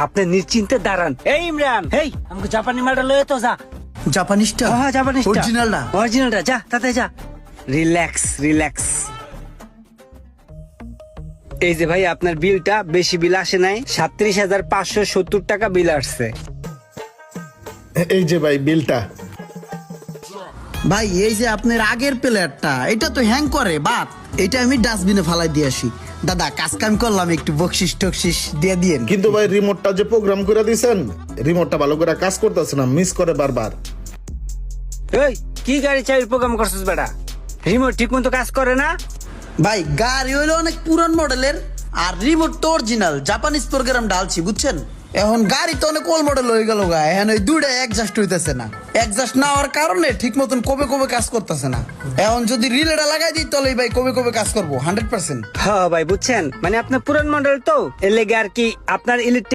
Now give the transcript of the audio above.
আপনি নিশ্চিন্তে দাঁড়ান। এই ইমরান, এই আমাকে জাপানি মডেল লয়ে তো যা। জাপানিজটা? হ্যাঁ জাপানিজটা, অরিজিনালটা? অরিজিনালটা, যা তাতে যা। Relax relax. এই যে ভাই আপনার বিলটা, বেশি বিল আসে নাই, 37,570 টাকা বিল আসছে। এই যে ভাই বিলটা। ভাই এই যে আপনার আগের প্লেয়ারটা, এটা তো হ্যাং করে, বাট এটা আমি ডাস্টবিনে ফালাই দিয়ে আসি। দাদা কাজ কাম করলাম, একটু বকশিস টকশিস দিয়ে দিয়েন। কিন্তু ভাই রিমোটটা যে প্রোগ্রাম করে দিয়েছেন, রিমোটটা ভালো করে কাজ করতেছে না, মিস করে বারবার। এই কি গাড়ি চাবির প্রোগ্রাম করছিস বেটা? রিমোট ঠিক মতো কাজ করে না? ভাই গাড়ি হইলো অনেক পুরান মডেলের, আর রিমোট তো অরিজিনাল জাপানিজ প্রোগ্রাম ডালছি, বুঝছেন? এখন গাড়ি তো অনেক ওল্ড মডেল হয়ে গেল গা, এখন ওই দুইটা অ্যাডজাস্ট হইতেছে না। অ্যাডজাস্ট না হওয়ার কারণে ঠিক মতন কবে কবে কাজ করতেছে না। এখন যদি রিলেটা লাগাই দিই তাহলে ভাই কবে কবে কাজ করবো 100%। হ্যাঁ ভাই বুঝছেন, মানে আপনার পুরান মডেল তো এর লেগে আর কি আপনার ইলেকট্রিক